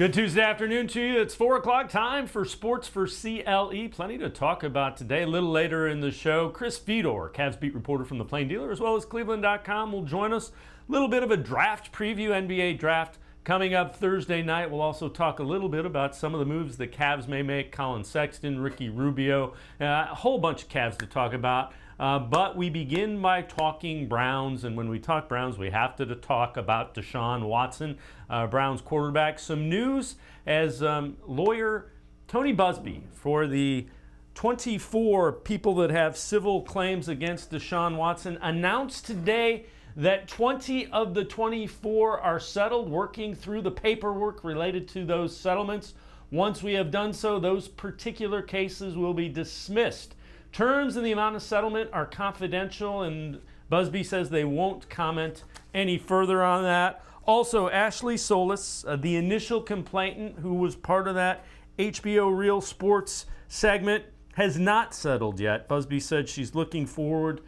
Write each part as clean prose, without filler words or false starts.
Good Tuesday afternoon to you. It's 4 o'clock time for Sports4CLE. Plenty to talk about today. A little later in the show, Chris Fedor, Cavs beat reporter from the Plain Dealer, as well as cleveland.com, will join us. A little bit of a draft preview, NBA draft coming up Thursday night. We'll also talk a little bit about some of the moves the Cavs may make. Collin Sexton, Ricky Rubio, a whole bunch of Cavs to talk about. But we begin by talking Browns, and when we talk Browns, we have to talk about Deshaun Watson, Browns quarterback. Some news as lawyer Tony Buzbee for the 24 people that have civil claims against Deshaun Watson announced today that 20 of the 24 are settled, working through the paperwork related to those settlements. Once we have done so, those particular cases will be dismissed. Terms and the amount of settlement are confidential, and Buzbee says they won't comment any further on that. Also, Ashley Solis, the initial complainant who was part of that HBO Real Sports segment, has not settled yet. Buzbee said she's looking forward.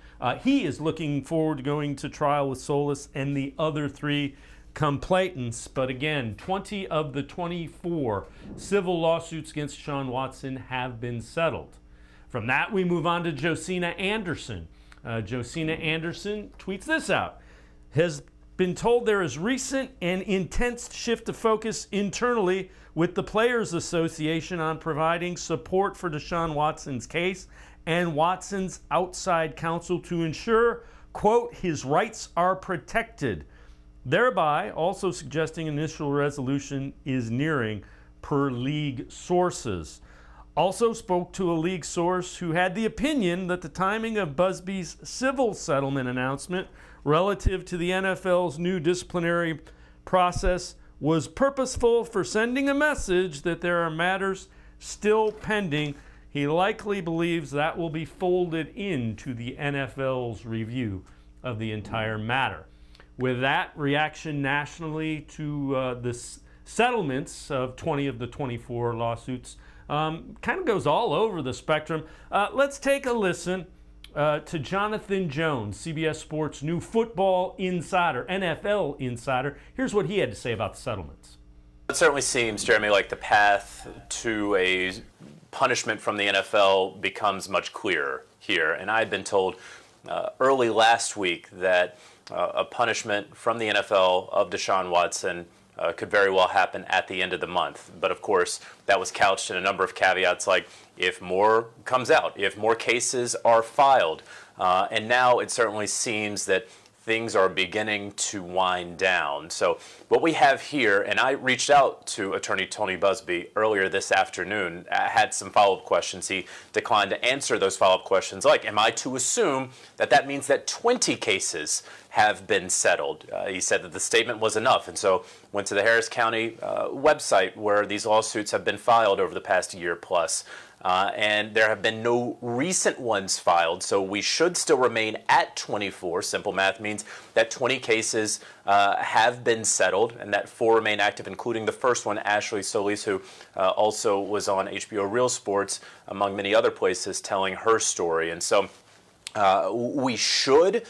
He is looking forward to going to trial with Solis and the other 3 complainants. But again, 20 of the 24 civil lawsuits against Deshaun Watson have been settled. From that, we move on to Josina Anderson. Josina Anderson tweets this out. Has been told there is recent and intense shift of focus internally with the Players Association on providing support for Deshaun Watson's case and Watson's outside counsel to ensure, quote, his rights are protected, thereby also suggesting initial resolution is nearing, per league sources. Also spoke to a league source who had the opinion that the timing of Buzbee's civil settlement announcement relative to the NFL's new disciplinary process was purposeful for sending a message that there are matters still pending. He likely believes that will be folded into the NFL's review of the entire matter. With that, reaction nationally to the settlements of 20 of the 24 lawsuits kind of goes all over the spectrum. Let's take a listen to Jonathan Jones, CBS Sports' new football insider, NFL insider. Here's what he had to say about the settlements. It certainly seems, Jeremy, like the path to a punishment from the NFL becomes much clearer here. And I had been told early last week that a punishment from the NFL of Deshaun Watson could very well happen at the end of the month. But of course, that was couched in a number of caveats like if more comes out, if more cases are filed. And now it certainly seems that things are beginning to wind down. So what we have here, and I reached out to attorney Tony Buzbee earlier this afternoon, had some follow-up questions. He declined to answer those follow-up questions like, am I to assume that that means that 20 cases have been settled? He said that the statement was enough, and so went to the Harris County website where these lawsuits have been filed over the past year plus. And there have been no recent ones filed, so we should still remain at 24. Simple math means that 20 cases have been settled, and that 4 remain active, including the first one, Ashley Solis, who also was on HBO Real Sports, among many other places, telling her story. And so we should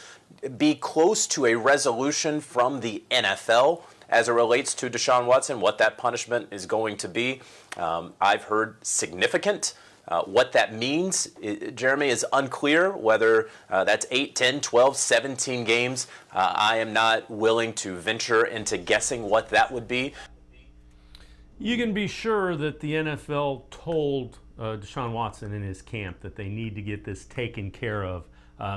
be close to a resolution from the NFL as it relates to Deshaun Watson, what that punishment is going to be. I've heard significant. What that means, Jeremy, is unclear, whether that's 8, 10, 12, 17 games. I am not willing to venture into guessing what that would be. You can be sure that the NFL told Deshaun Watson and his camp that they need to get this taken care of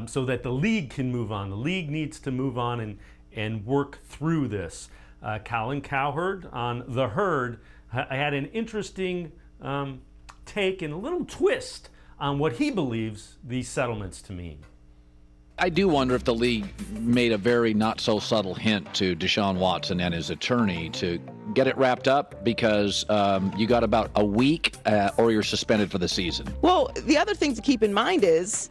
so that the league can move on. The league needs to move on and work through this. Colin Cowherd on The Herd had an interesting take and a little twist on what he believes these settlements to mean. I do wonder if the league made a very not so subtle hint to Deshaun Watson and his attorney to get it wrapped up because you got about a week or you're suspended for the season. Well, the other thing to keep in mind is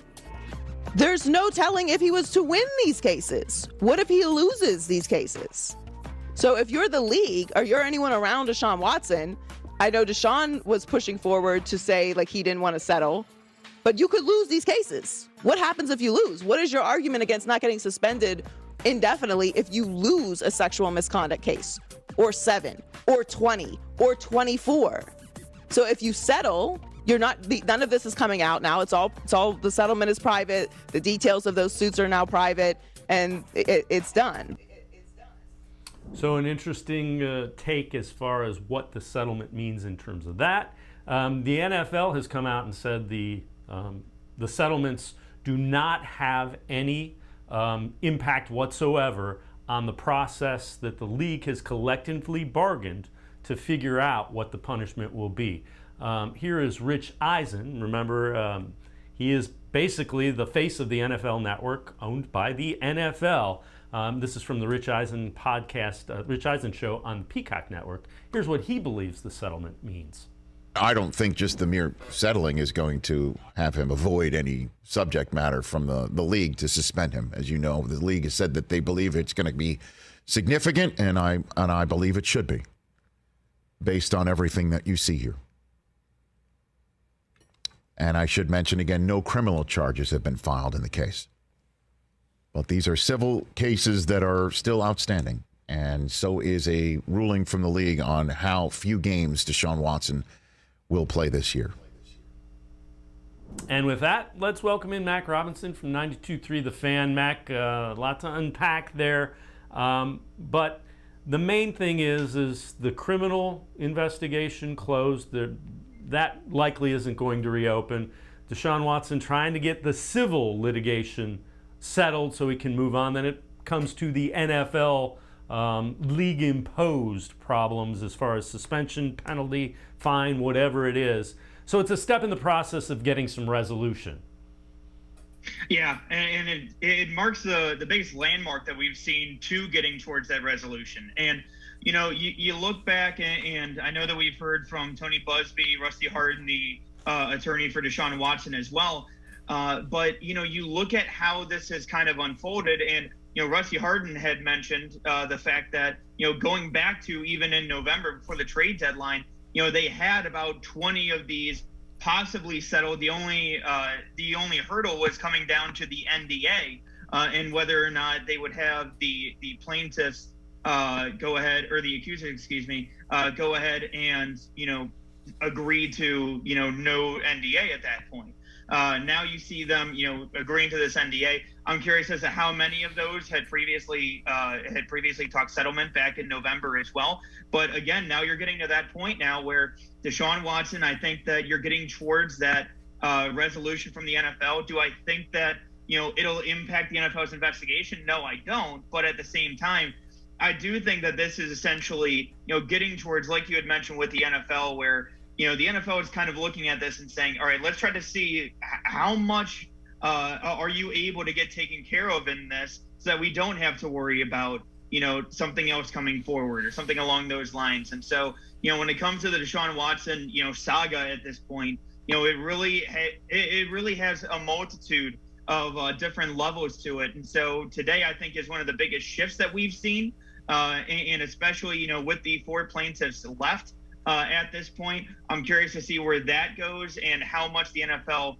there's no telling if he was to win these cases. What if he loses these cases? So if you're the league or you're anyone around Deshaun Watson, I know Deshaun was pushing forward to say like he didn't want to settle, but you could lose these cases. What happens if you lose? What is your argument against not getting suspended indefinitely if you lose a sexual misconduct case? or 7 or 20 or 24. So if you settle, none of this is coming out now. It's all the settlement is private. The details of those suits are now private, and it's done. So an interesting take as far as what the settlement means in terms of that. The NFL has come out and said the settlements do not have any impact whatsoever on the process that the league has collectively bargained to figure out what the punishment will be. Here is Rich Eisen. Remember, he is basically the face of the NFL Network, owned by the NFL. This is from the Rich Eisen podcast, Rich Eisen show on the Peacock Network. Here's what he believes the settlement means. I don't think just the mere settling is going to have him avoid any subject matter from the league to suspend him. As you know, the league has said that they believe it's going to be significant, and I believe it should be, based on everything that you see here. And I should mention again, no criminal charges have been filed in the case. But these are civil cases that are still outstanding. And so is a ruling from the league on how few games Deshaun Watson will play this year. And with that, let's welcome in Mac Robinson from 92.3 The Fan. Mac, a lot to unpack there. But the main thing is the criminal investigation closed. That likely isn't going to reopen. Deshaun Watson trying to get the civil litigation settled so he can move on. Then it comes to the NFL league-imposed problems as far as suspension, penalty, fine, whatever it is. So it's a step in the process of getting some resolution. Yeah, and it marks the biggest landmark that we've seen to getting towards that resolution. And you know, you look back, and I know that we've heard from Tony Busby, Rusty Hardin, the attorney for Deshaun Watson as well. But, you know, you look at how this has kind of unfolded, and, you know, Rusty Hardin had mentioned the fact that, you know, going back to even in November before the trade deadline, you know, they had about 20 of these possibly settled. The only hurdle was coming down to the NDA and whether or not they would have the plaintiffs go ahead, or the accuser, excuse me, go ahead and, you know, agree to, you know, no NDA at that point. Now you see them, you know, agreeing to this NDA. I'm curious as to how many of those had previously talked settlement back in November as well. But again, now you're getting to that point now where Deshaun Watson, I think that you're getting towards that resolution from the NFL. Do I think that, you know, it'll impact the NFL's investigation? No, I don't. But at the same time, I do think that this is essentially, you know, getting towards, like you had mentioned with the NFL, where, you know, the NFL is kind of looking at this and saying, all right, let's try to see how much are you able to get taken care of in this, so that we don't have to worry about, you know, something else coming forward or something along those lines. And so, you know, when it comes to the Deshaun Watson, you know, saga at this point, you know, it really has a multitude of different levels to it. And so today, I think, is one of the biggest shifts that we've seen, and especially, you know, with the 4 plaintiffs left at this point. I'm curious to see where that goes and how much the NFL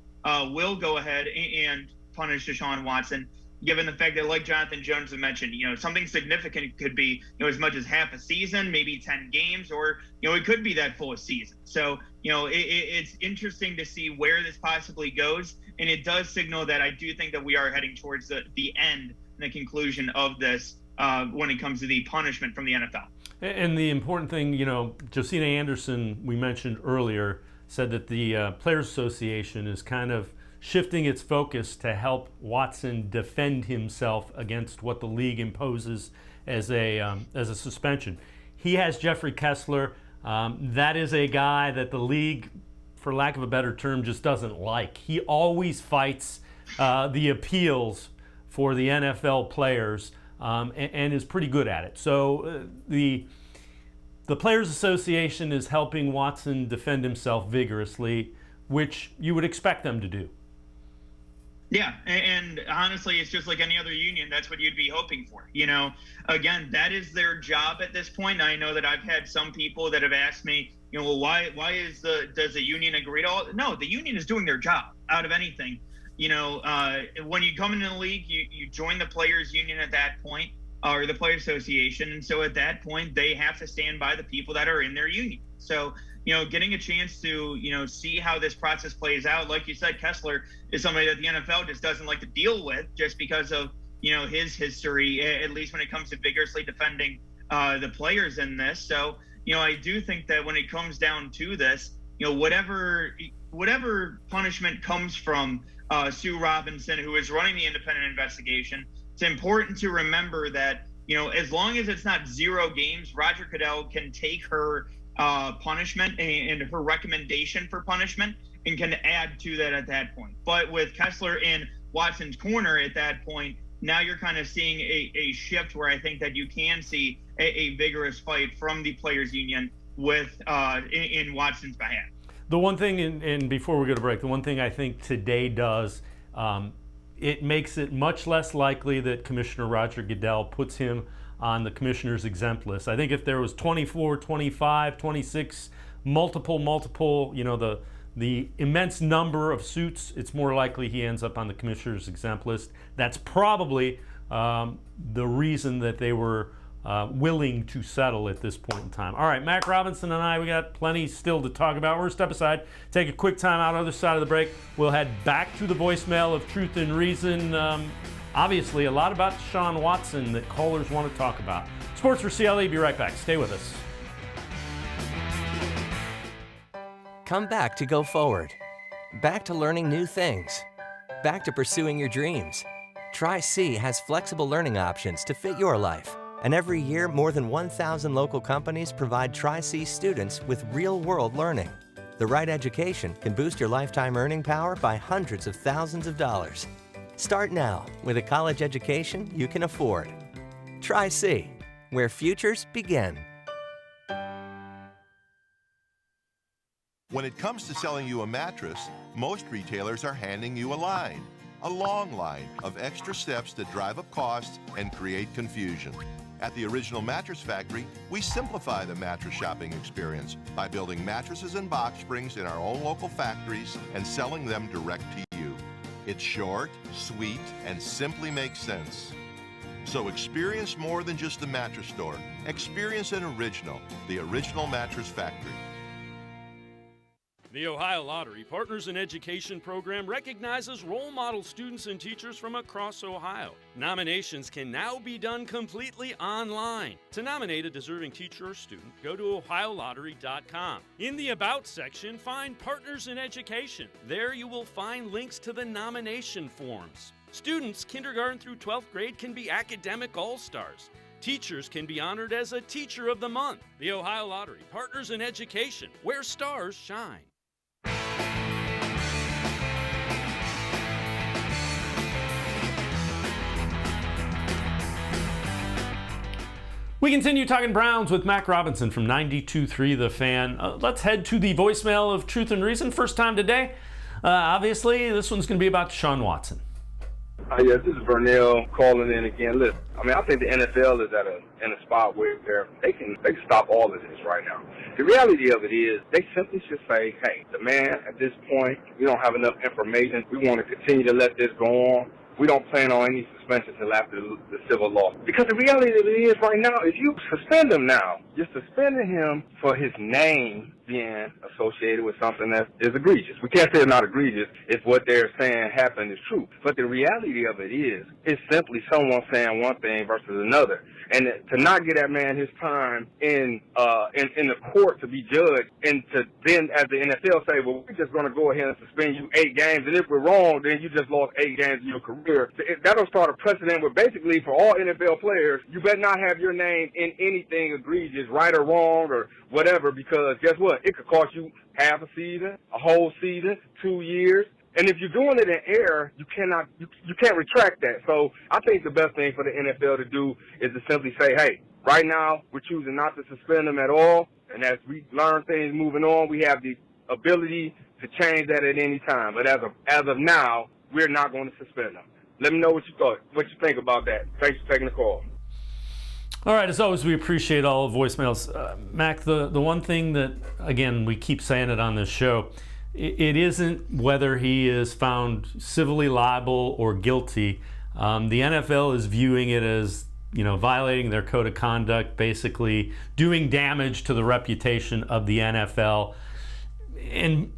will go ahead and punish Deshaun Watson, given the fact that, like Jonathan Jones had mentioned, you know, something significant could be, you know, as much as half a season, maybe 10 games, or, you know, it could be that full season. So, you know, it's interesting to see where this possibly goes. And it does signal that I do think that we are heading towards the end and the conclusion of this when it comes to the punishment from the NFL. And the important thing, you know, Josina Anderson, we mentioned earlier, said that the Players Association is kind of shifting its focus to help Watson defend himself against what the league imposes as a suspension. He has Jeffrey Kessler. That is a guy that the league, for lack of a better term, just doesn't like. He always fights the appeals for the NFL players. And is pretty good at it. So the Players Association is helping Watson defend himself vigorously, which you would expect them to do. Yeah, and honestly, it's just like any other union. That's what you'd be hoping for. You know, again, that is their job at this point. And I know that I've had some people that have asked me, you know, well, why does the union agree to all? No, the union is doing their job out of anything. You know, when you come into the league, you join the players union at that point. or the Players Association. And so at that point, they have to stand by the people that are in their union. So, getting a chance to, see how this process plays out. Like you said, Kessler is somebody that the NFL just doesn't like to deal with just because of, his history, at least when it comes to vigorously defending the players in this. So, I do think that when it comes down to this, whatever punishment comes from Sue Robinson, who is running the independent investigation, it's important to remember that, as long as it's not 0 games, Roger Goodell can take her punishment and her recommendation for punishment and can add to that at that point. But with Kessler in Watson's corner at that point, now you're kind of seeing a shift where I think that you can see a vigorous fight from the players union with in Watson's behalf. The one thing, and before we go to break, the one thing I think today does, it makes it much less likely that Commissioner Roger Goodell puts him on the commissioner's exempt list. I think if there was 24, 25, 26, multiple, the immense number of suits, it's more likely he ends up on the commissioner's exempt list. That's probably the reason that they were willing to settle at this point in time. All right, Mac Robinson and I, we got plenty still to talk about. We're going to step aside, take a quick time out on the other side of the break. We'll head back to the voicemail of Truth and Reason. Obviously, a lot about Deshaun Watson that callers want to talk about. Sports4CLE, be right back. Stay with us. Come back to go forward. Back to learning new things. Back to pursuing your dreams. Tri-C has flexible learning options to fit your life. And every year, more than 1,000 local companies provide Tri-C students with real-world learning. The right education can boost your lifetime earning power by hundreds of thousands of dollars. Start now with a college education you can afford. Tri-C, where futures begin. When it comes to selling you a mattress, most retailers are handing you a long line of extra steps that drive up costs and create confusion. At the Original Mattress Factory, we simplify the mattress shopping experience by building mattresses and box springs in our own local factories and selling them direct to you. It's short, sweet, and simply makes sense. So experience more than just a mattress store. Experience an original, the Original Mattress Factory. The Ohio Lottery Partners in Education program recognizes role model students and teachers from across Ohio. Nominations can now be done completely online. To nominate a deserving teacher or student, go to ohiolottery.com. In the About section, find Partners in Education. There you will find links to the nomination forms. Students kindergarten through 12th grade can be academic all-stars. Teachers can be honored as a Teacher of the Month. The Ohio Lottery Partners in Education, where stars shine. We continue talking Browns with Mac Robinson from 92.3 The Fan. Let's head to the voicemail of Truth and Reason. First time today. Obviously, this one's going to be about Deshaun Watson. Yeah, this is Vernell calling in again. Listen, I think the NFL is in a spot where they can stop all of this right now. The reality of it is they simply should say, hey, the man, at this point, we don't have enough information. We want to continue to let this go on. We don't plan on any suspension until after the civil law. Because the reality of it is right now, if you suspend him now, you're suspending him for his name being associated with something that is egregious. We can't say it's not egregious if what they're saying happened is true. But the reality of it is, it's simply someone saying one thing versus another. And to not get that man his time in the court to be judged, and to then, as the NFL say, well, we're just going to go ahead and suspend you 8 games, and if we're wrong, then you just lost 8 games in your career. That'll start a precedent where basically for all NFL players, you better not have your name in anything egregious, right or wrong or whatever, because guess what? It could cost you half a season, a whole season, 2 years. And if you're doing it in error, you can't retract that. So I think the best thing for the NFL to do is to simply say, hey, right now we're choosing not to suspend them at all. And as we learn things moving on, we have the ability to change that at any time. But as of now, we're not going to suspend them. Let me know what you think about that. Thanks for taking the call. All right, as always, we appreciate all the voicemails. Mac, the one thing that, again, we keep saying it on this show, it isn't whether he is found civilly liable or guilty. The NFL is viewing it as violating their code of conduct, basically doing damage to the reputation of the NFL. And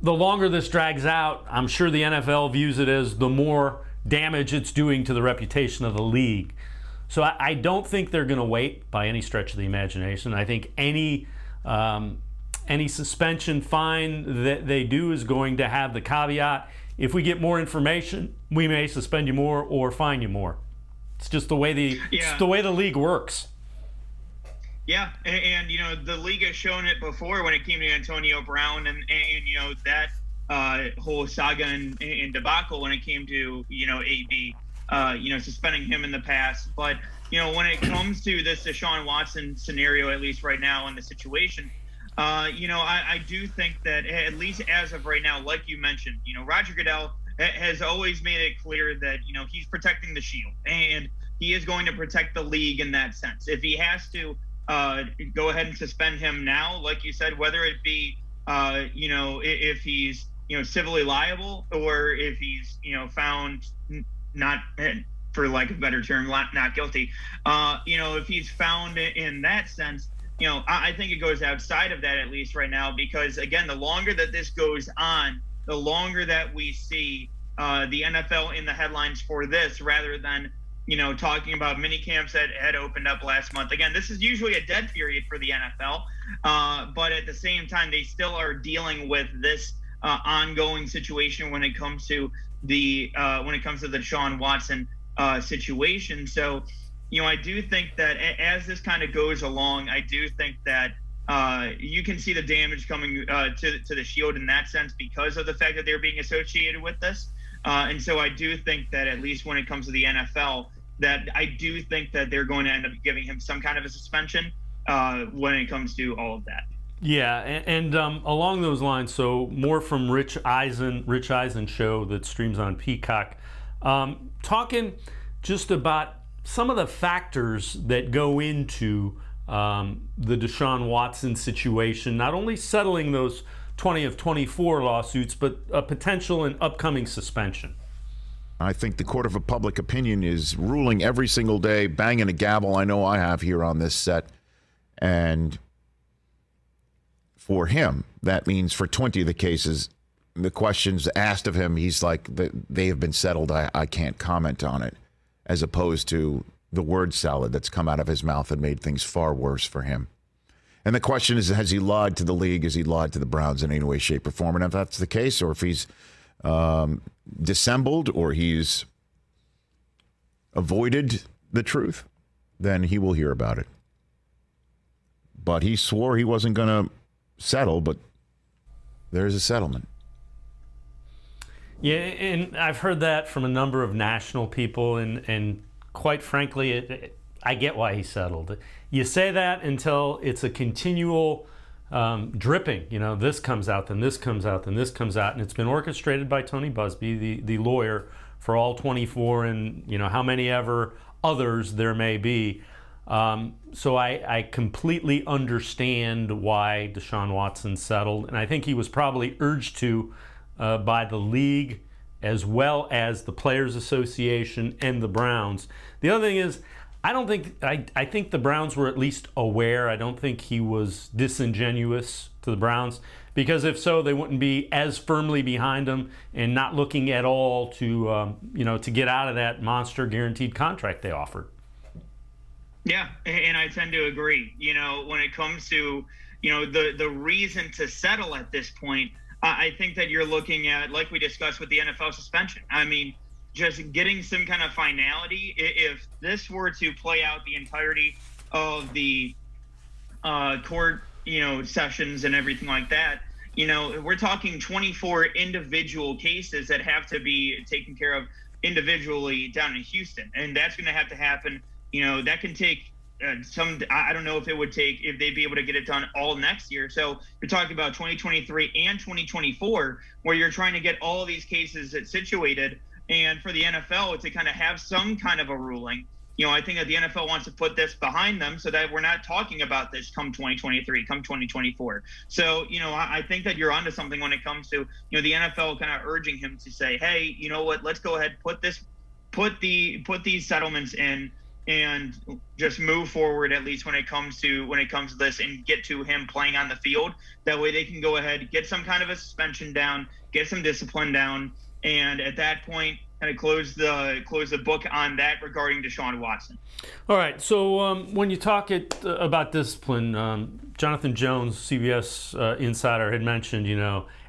the longer this drags out, I'm sure the NFL views it as the more damage it's doing to the reputation of the league. So I don't think they're going to wait by any stretch of the imagination. I think any suspension fine that they do is going to have the caveat, if we get more information, we may suspend you more or fine you more. It's just the way it's the way the league works. Yeah, and the league has shown it before when it came to Antonio Brown and that whole saga and debacle when it came to AB, suspending him in the past. But when it comes to this Deshaun Watson scenario, at least right now in the situation, I do think that at least as of right now, like you mentioned, Roger Goodell has always made it clear that he's protecting the shield and he is going to protect the league in that sense. If he has to go ahead and suspend him now, like you said, whether it be if he's civilly liable or if he's found not, for lack of a better term, not guilty, if he's found in that sense, I think it goes outside of that, at least right now, because again, the longer that this goes on, the longer that we see the NFL in the headlines for this, rather than talking about mini camps that had opened up last month. Again, this is usually a dead period for the NFL, but at the same time, they still are dealing with this ongoing situation when it comes to the Deshaun Watson situation. So, I do think that as this kind of goes along, I do think that you can see the damage coming to the shield in that sense because of the fact that they're being associated with this. And so I do think that at least when it comes to the NFL, that I do think that they're going to end up giving him some kind of a suspension when it comes to all of that. Yeah, and along those lines, so more from Rich Eisen show that streams on Peacock, talking just about some of the factors that go into the Deshaun Watson situation, not only settling those 20 of 24 lawsuits, but a potential and upcoming suspension. I think the court of public opinion is ruling every single day, banging a gavel. I know I have here on this set. And for him, that means for 20 of the cases, the questions asked of him, he's like, they have been settled. I can't comment on it, as opposed to the word salad that's come out of his mouth and made things far worse for him. And the question is, has he lied to the league? Has he lied to the Browns in any way, shape, or form? And if that's the case, or if he's dissembled or he's avoided the truth, then he will hear about it. But he swore he wasn't going to settle, but there's a settlement. Yeah, and I've heard that from a number of national people, and quite frankly, I get why he settled. You say that until it's a continual dripping. This comes out, then this comes out, then this comes out, and it's been orchestrated by Tony Busby, the lawyer for all 24, and how many ever others there may be. So I completely understand why Deshaun Watson settled, and I think he was probably urged to by the league as well as the Players Association and the Browns. The other thing is, I think the Browns were at least aware. I don't think he was disingenuous to the Browns, because if so, they wouldn't be as firmly behind him and not looking at all to to get out of that monster guaranteed contract they offered. Yeah, and I tend to agree. When it comes to the reason to settle at this point, I think that you're looking at, like we discussed with the NFL suspension. I mean, just getting some kind of finality. If this were to play out the entirety of the court, sessions and everything like that, we're talking 24 individual cases that have to be taken care of individually down in Houston. And that's going to have to happen. That can take I don't know if they'd be able to get it done all next year. So you're talking about 2023 and 2024, where you're trying to get all of these cases situated. And for the NFL to kind of have some kind of a ruling, I think that the NFL wants to put this behind them so that we're not talking about this come 2023, come 2024. So, I think that you're onto something when it comes to, the NFL kind of urging him to say, hey, you know what, let's go ahead, put these settlements in. and just move forward, at least when it comes to this, and get to him playing on the field. That way they can go ahead, get some kind of a suspension down, get some discipline down, and at that point kind of close the book on that regarding Deshaun Watson. All right, so when you talk about discipline, Jonathan Jones, CBS insider, had mentioned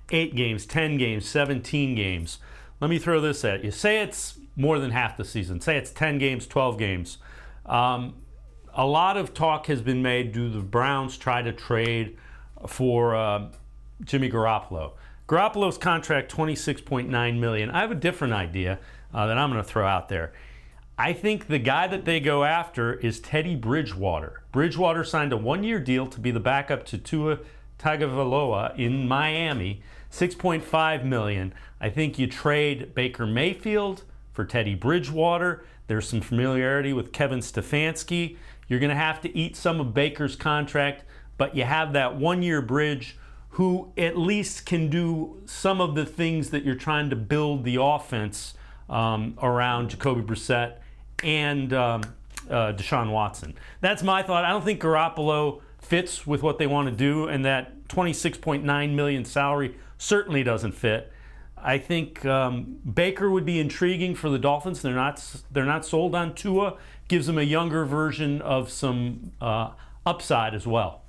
8 games, 10 games, 17 games. Let me throw this at you. Say it's more than half the season. Say it's 10 games, 12 games. A lot of talk has been made. Do the Browns try to trade for Jimmy Garoppolo? Garoppolo's contract, $26.9 million. I have a different idea that I'm going to throw out there. I think the guy that they go after is Teddy Bridgewater. Bridgewater signed a 1-year deal to be the backup to Tua Tagovailoa in Miami, $6.5 million. I think you trade Baker Mayfield for Teddy Bridgewater. There's some familiarity with Kevin Stefanski. You're going to have to eat some of Baker's contract, but you have that 1-year bridge who at least can do some of the things that you're trying to build the offense around Jacoby Brissett and Deshaun Watson. That's my thought. I don't think Garoppolo fits with what they want to do, and that $26.9 million salary certainly doesn't fit. I think Baker would be intriguing for the Dolphins. They're not sold on Tua. Gives them a younger version of some upside as well.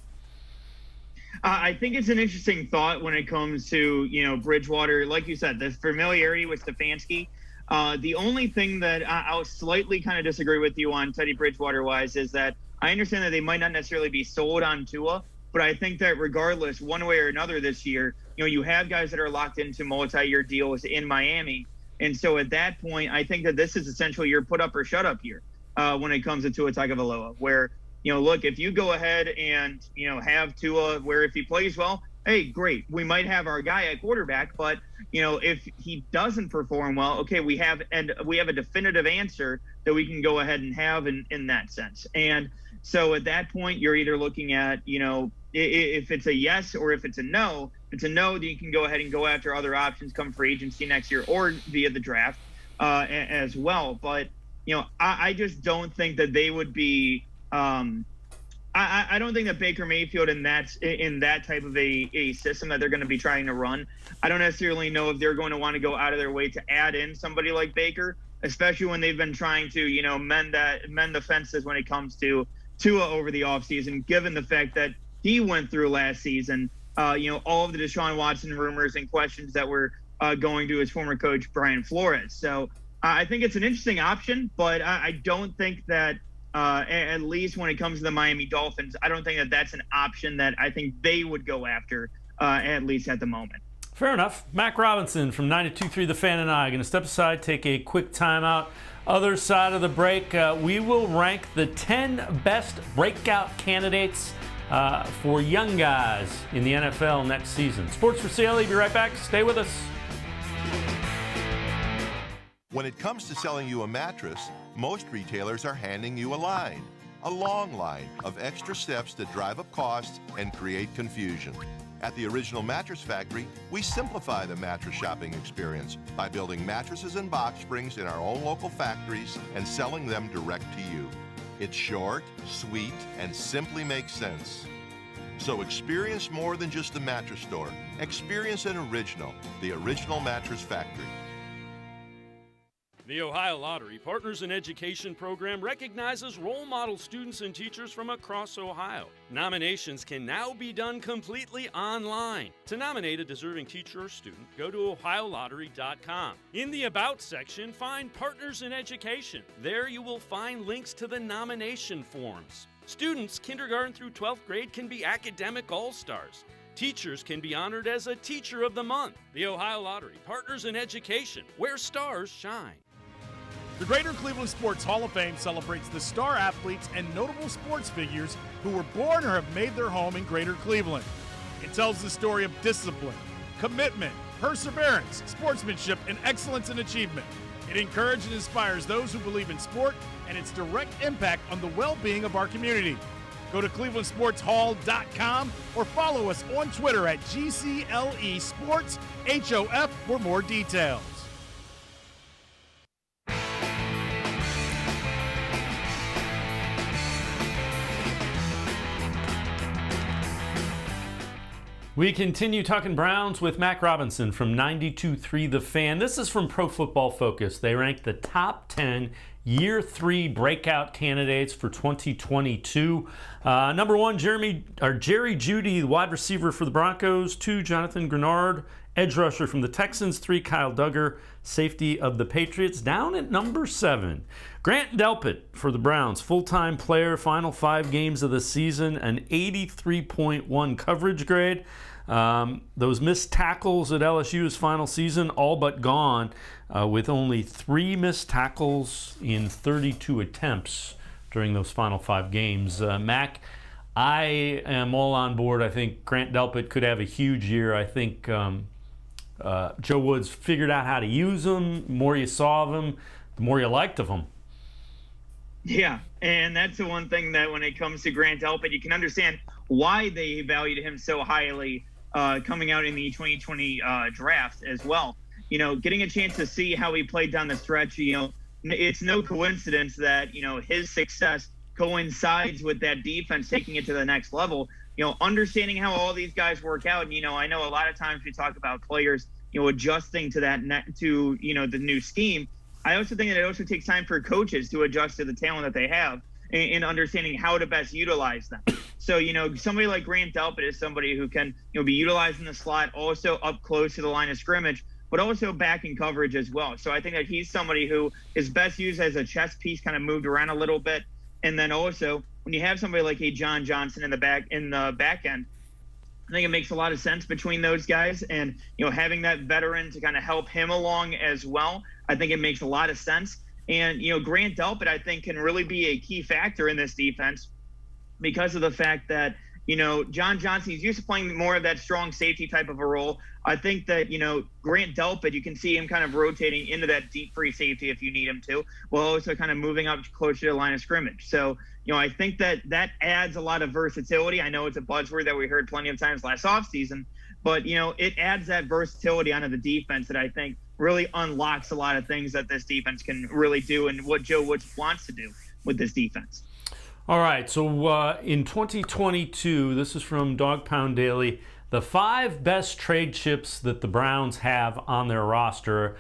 I think it's an interesting thought when it comes to Bridgewater. Like you said, the familiarity with Stefanski. The only thing that I'll slightly kind of disagree with you on Teddy Bridgewater wise is that I understand that they might not necessarily be sold on Tua, but I think that regardless, one way or another this year, you have guys that are locked into multi-year deals in Miami. And so at that point, I think that this is essentially your put up or shut up year when it comes to Tua Tagovailoa, where, look, if you go ahead and, have Tua where if he plays well, hey, great. We might have our guy at quarterback, but, if he doesn't perform well, okay, we have a definitive answer that we can go ahead and have in that sense. And so at that point, you're either looking at, if it's a yes or if it's a no. If it's a no, then you can go ahead and go after other options come free agency next year or via the draft as well. But, I just don't think that they would be I don't think that Baker Mayfield in that type of a system that they're going to be trying to run. I don't necessarily know if they're going to want to go out of their way to add in somebody like Baker, especially when they've been trying to, mend the fences when it comes to Tua over the offseason, given the fact that he went through last season, all of the Deshaun Watson rumors and questions that were going to his former coach, Brian Flores. So I think it's an interesting option, but I don't think that at least when it comes to the Miami Dolphins, I don't think that that's an option that I think they would go after, at least at the moment. Fair enough. Mac Robinson from 92.3 The Fan and I are going to step aside, take a quick timeout. Other side of the break, we will rank the 10 best breakout candidates for young guys in the NFL next season. Sports4CLE, be right back. Stay with us. When it comes to selling you a mattress, most retailers are handing you a long line of extra steps that drive up costs and create confusion. At the Original Mattress Factory, we simplify the mattress shopping experience by building mattresses and box springs in our own local factories and selling them direct to you. It's short, sweet, and simply makes sense. So experience more than just the mattress store. Experience an original, the Original Mattress Factory. The Ohio Lottery Partners in Education program recognizes role model students and teachers from across Ohio. Nominations can now be done completely online. To nominate a deserving teacher or student, go to OhioLottery.com. In the About section, find Partners in Education. There you will find links to the nomination forms. Students, kindergarten through 12th grade, can be academic all-stars. Teachers can be honored as a Teacher of the Month. The Ohio Lottery Partners in Education, where stars shine. The Greater Cleveland Sports Hall of Fame celebrates the star athletes and notable sports figures who were born or have made their home in Greater Cleveland. It tells the story of discipline, commitment, perseverance, sportsmanship, and excellence in achievement. It encourages and inspires those who believe in sport and its direct impact on the well-being of our community. Go to clevelandsportshall.com or follow us on Twitter at GCLE Sports HOF for more details. We continue talking Browns with Mac Robinson from 92.3 The Fan. This is from Pro Football Focus. They rank the top 10 Year 3 breakout candidates for 2022. Number 1, Jerry Jeudy, the wide receiver for the Broncos. 2, Jonathan Grenard, edge rusher from the Texans. 3, Kyle Duggar, safety of the Patriots. Down at number 7, Grant Delpit for the Browns, full-time player, final 5 games of the season, an 83.1 coverage grade. Those missed tackles at LSU's final season, all but gone, with only 3 missed tackles in 32 attempts during those final 5 games. Mac, I am all on board. I think Grant Delpit could have a huge year. I think Joe Woods figured out how to use him. The more you saw of him, the more you liked of him. Yeah, and that's the one thing that when it comes to Grant Delpit, you can understand why they valued him so highly coming out in the 2020 draft as well. You know, getting a chance to see how he played down the stretch, you know, it's no coincidence that, you know, his success coincides with that defense taking it to the next level. You know, understanding how all these guys work out. And, you know, I know a lot of times we talk about players, you know, adjusting to that, you know, the new scheme. I also think that it also takes time for coaches to adjust to the talent that they have and understanding how to best utilize them. So, you know, somebody like Grant Delpit is somebody who can, you know, be utilized in the slot, also up close to the line of scrimmage, but also back in coverage as well. So I think that he's somebody who is best used as a chess piece, kind of moved around a little bit. And then also when you have somebody like a John Johnson in the back end, I think it makes a lot of sense between those guys, and, you know, having that veteran to kind of help him along as well, I think it makes a lot of sense. And, you know, Grant Delpit, I think, can really be a key factor in this defense because of the fact that, you know, John Johnson, he's used to playing more of that strong safety type of a role. I think that, you know, Grant Delpit, you can see him kind of rotating into that deep free safety if you need him to, while also kind of moving up closer to the line of scrimmage. So, you know, I think that adds a lot of versatility. I know it's a buzzword that we heard plenty of times last offseason, but, you know, it adds that versatility onto the defense that I think really unlocks a lot of things that this defense can really do and what Joe Woods wants to do with this defense. All right, so in 2022, this is from Dog Pound Daily, the 5 best trade chips that the Browns have on their roster.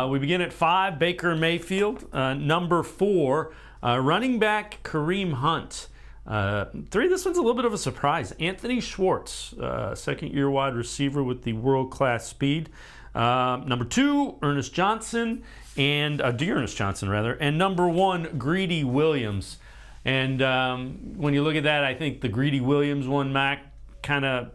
We begin at 5, Baker Mayfield. Number 4, running back Kareem Hunt. 3, this one's a little bit of a surprise. Anthony Schwartz, second-year wide receiver with the world-class speed. Number 2, D'Ernest Johnson. And number 1, Greedy Williams. And when you look at that, I think the Greedy Williams one, Mac, kind of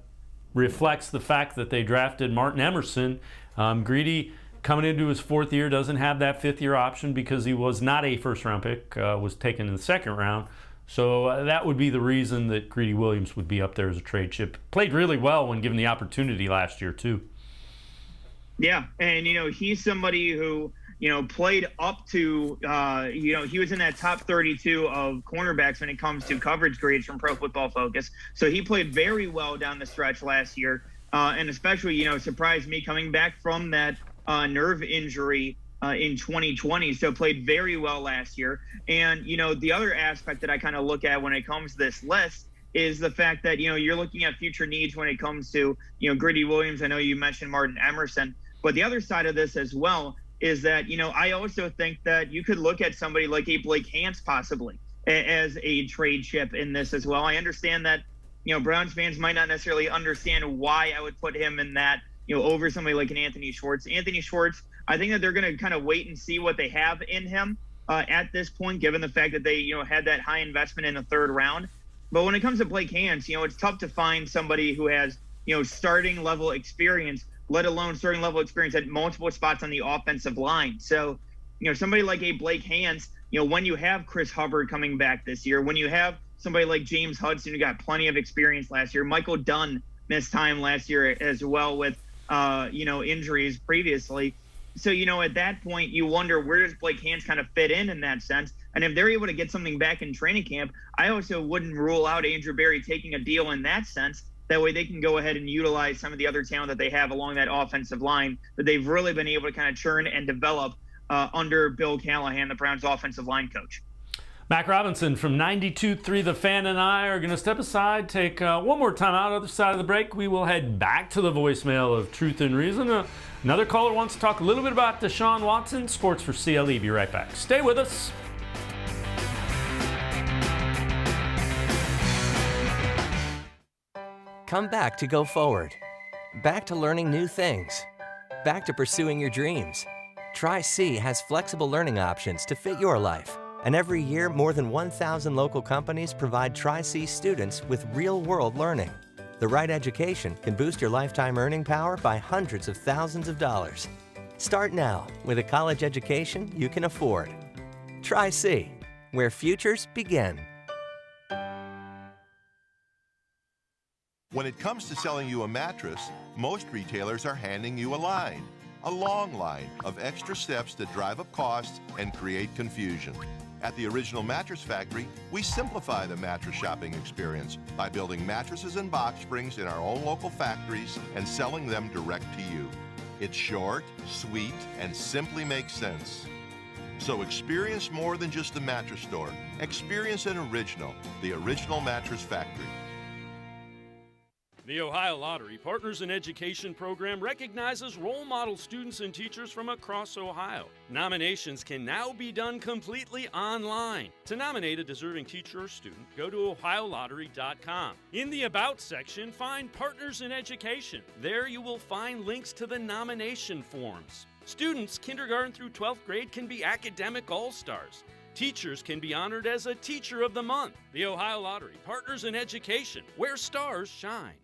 reflects the fact that they drafted Martin Emerson. Greedy, coming into his 4th year, doesn't have that 5th-year option because he was not a first-round pick, was taken in the 2nd round. So that would be the reason that Greedy Williams would be up there as a trade chip. Played really well when given the opportunity last year, too. Yeah, and, you know, he's somebody who, you know, played up to, you know, he was in that top 32 of cornerbacks when it comes to coverage grades from Pro Football Focus. So he played very well down the stretch last year, and especially, you know, surprised me coming back from that nerve injury in 2020. So played very well last year. And, you know, the other aspect that I kind of look at when it comes to this list is the fact that, you know, you're looking at future needs when it comes to, you know, Greedy Williams. I know you mentioned Martin Emerson, but the other side of this as well is that, you know, I also think that you could look at somebody like a Blake Hance possibly as a trade chip in this as well. I understand that, you know, Browns fans might not necessarily understand why I would put him in that, you know, over somebody like an Anthony Schwartz. Anthony Schwartz, I think that they're going to kind of wait and see what they have in him at this point, given the fact that they, you know, had that high investment in the 3rd round. But when it comes to Blake Hance, you know, it's tough to find somebody who has, you know, starting level experience, let alone starting level experience at multiple spots on the offensive line. So, you know, somebody like a Blake Hance, you know, when you have Chris Hubbard coming back this year, when you have somebody like James Hudson, who got plenty of experience last year, Michael Dunn missed time last year as well with, you know, injuries previously. So, you know, at that point, you wonder where does Blake Hance kind of fit in that sense. And if they're able to get something back in training camp, I also wouldn't rule out Andrew Berry taking a deal in that sense. That way they can go ahead and utilize some of the other talent that they have along that offensive line that they've really been able to kind of churn and develop under Bill Callahan, the Browns offensive line coach. Mac Robinson from 92.3 The Fan and I are going to step aside, take one more time out. Other side of the break, we will head back to the voicemail of Truth and Reason. Another caller wants to talk a little bit about Deshaun Watson. Sports4CLE. Be right back. Stay with us. Come back to Go Forward. Back to learning new things. Back to pursuing your dreams. Tri-C has flexible learning options to fit your life. And every year, more than 1,000 local companies provide Tri-C students with real-world learning. The right education can boost your lifetime earning power by hundreds of thousands of dollars. Start now with a college education you can afford. Tri-C, where futures begin. When it comes to selling you a mattress, most retailers are handing you a line. A long line of extra steps that drive up costs and create confusion. At the Original Mattress Factory, we simplify the mattress shopping experience by building mattresses and box springs in our own local factories and selling them direct to you. It's short, sweet, and simply makes sense. So experience more than just the mattress store. Experience an original, the Original Mattress Factory. The Ohio Lottery Partners in Education program recognizes role model students and teachers from across Ohio. Nominations can now be done completely online. To nominate a deserving teacher or student, go to ohiolottery.com. In the About section, find Partners in Education. There you will find links to the nomination forms. Students kindergarten through 12th grade can be academic all-stars. Teachers can be honored as a Teacher of the Month. The Ohio Lottery Partners in Education, where stars shine.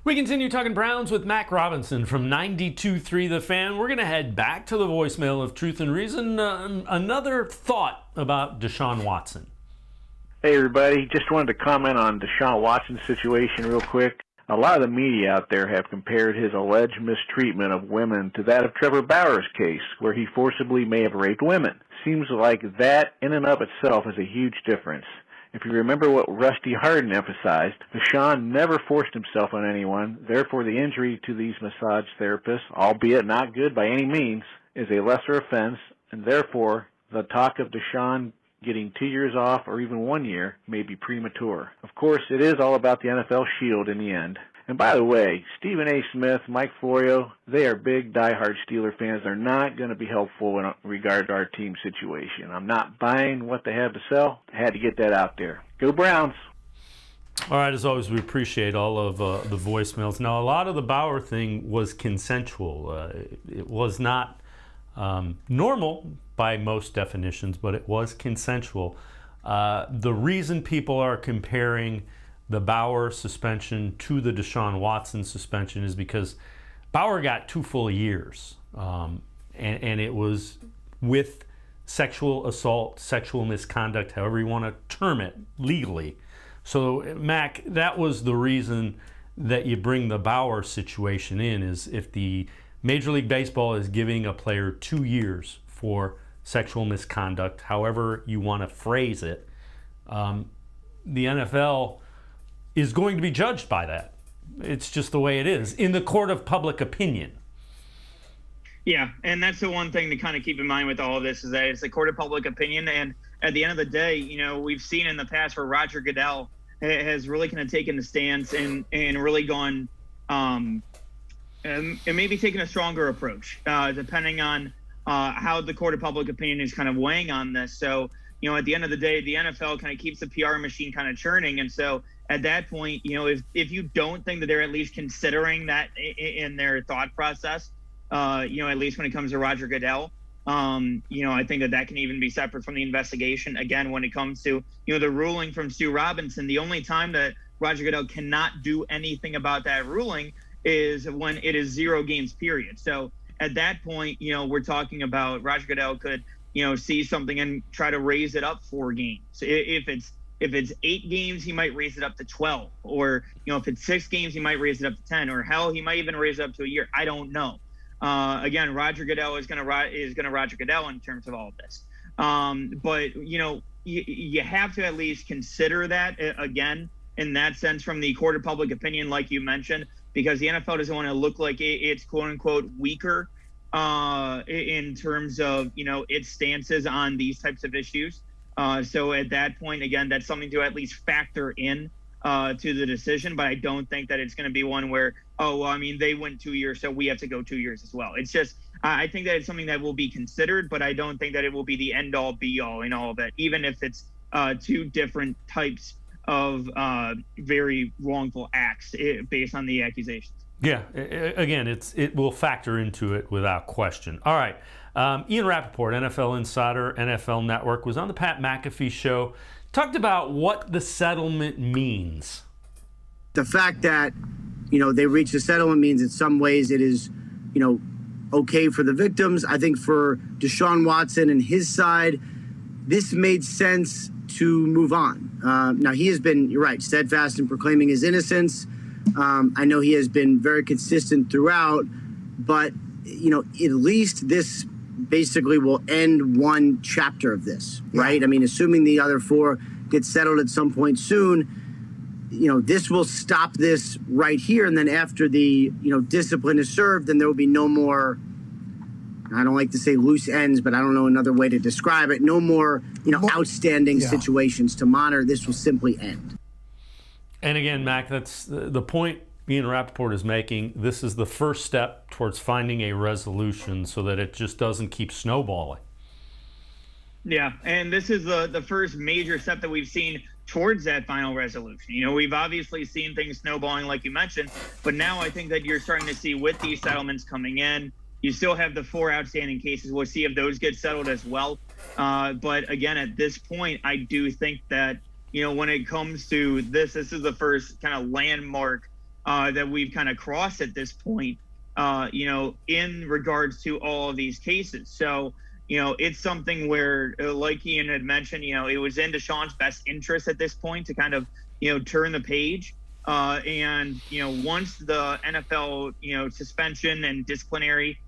We continue talking Browns with Mac Robinson from 92.3 The Fan. We're going to head back to the voicemail of Truth and Reason. Another thought about Deshaun Watson. Hey, everybody. Just wanted to comment on Deshaun Watson's situation real quick. A lot of the media out there have compared his alleged mistreatment of women to that of Trevor Bauer's case, where he forcibly may have raped women. Seems like that in and of itself is a huge difference. If you remember what Rusty Hardin emphasized, Deshaun never forced himself on anyone. Therefore, the injury to these massage therapists, albeit not good by any means, is a lesser offense, and therefore the talk of Deshaun getting 2 years off or even 1 year may be premature. Of course, it is all about the NFL Shield in the end. And by the way, Stephen A. Smith, Mike Florio, they are big diehard Steeler fans. They're not going to be helpful in regard to our team situation. I'm not buying what they have to sell. I had to get that out there. Go Browns. All right, as always, we appreciate all of the voicemails. Now, a lot of the Bauer thing was consensual. It was not normal by most definitions, but it was consensual. The reason people are comparing the Bauer suspension to the Deshaun Watson suspension is because Bauer got 2 full years, and it was with sexual assault, sexual misconduct, however you want to term it, legally. So, Mac, that was the reason that you bring the Bauer situation in, is if the Major League Baseball is giving a player 2 years for sexual misconduct, however you want to phrase it, the NFL is going to be judged by that. It's just the way it is in the court of public opinion. Yeah, and that's the one thing to kind of keep in mind with all of this, is that it's the court of public opinion. And at the end of the day, you know, we've seen in the past where Roger Goodell has really kind of taken the stance and really gone and maybe taken a stronger approach, depending on how the court of public opinion is kind of weighing on this. So, you know, at the end of the day, the NFL kind of keeps the PR machine kind of churning. And so at that point, you know, if you don't think that they're at least considering that in their thought process, you know, at least when it comes to Roger Goodell, you know, I think that can even be separate from the investigation. Again, when it comes to, you know, the ruling from Stu Robinson, the only time that Roger Goodell cannot do anything about that ruling is when it is 0 games period. So at that point, you know, we're talking about Roger Goodell could, you know, see something and try to raise it up 4 games. If it's 8 games, he might raise it up to 12, or, you know, if it's 6 games, he might raise it up to 10, or hell, he might even raise it up to a year. I don't know. Again, Roger Goodell is going to Roger Goodell in terms of all of this. But, you know, you have to at least consider that, again, in that sense, from the court of public opinion, like you mentioned. because the NFL doesn't want to look like it's quote unquote weaker in terms of, its stances on these types of issues. So at that point, again, that's something to at least factor in to the decision. But I don't think that it's going to be one where, they went 2 years, so we have to go 2 years as well. It's just, I think that it's something that will be considered, but I don't think that it will be the end all be all in all of it, even if it's two different types of very wrongful acts based on the accusations. Yeah, again, it will factor into it without question. All right, Ian Rappaport, NFL Insider, NFL Network, was on the Pat McAfee show, talked about what the settlement means. The fact that, they reached a settlement means in some ways it is, okay for the victims. I think for Deshaun Watson and his side, this made sense to move on. Now, he has been, you're right, steadfast in proclaiming his innocence. I know he has been very consistent throughout, but, at least this basically will end one chapter of this, right? I mean, assuming the other four get settled at some point soon, this will stop this right here. And then after the, discipline is served, then there will be no more, I don't like to say loose ends, but I don't know another way to describe it. No more, outstanding situations to monitor. This will simply end. And again, Mac, that's the point Ian Rappaport is making. This is the first step towards finding a resolution so that it just doesn't keep snowballing. Yeah, and this is the first major step that we've seen towards that final resolution. We've obviously seen things snowballing, like you mentioned, but now I think that you're starting to see with these settlements coming in, you still have the 4 outstanding cases. We'll see if those get settled as well. But again, at this point, I do think that, when it comes to this is the first kind of landmark that we've kind of crossed at this point, in regards to all of these cases. So, it's something where, like Ian had mentioned, it was in Deshaun's best interest at this point to kind of, turn the page. And, once the NFL, suspension and disciplinary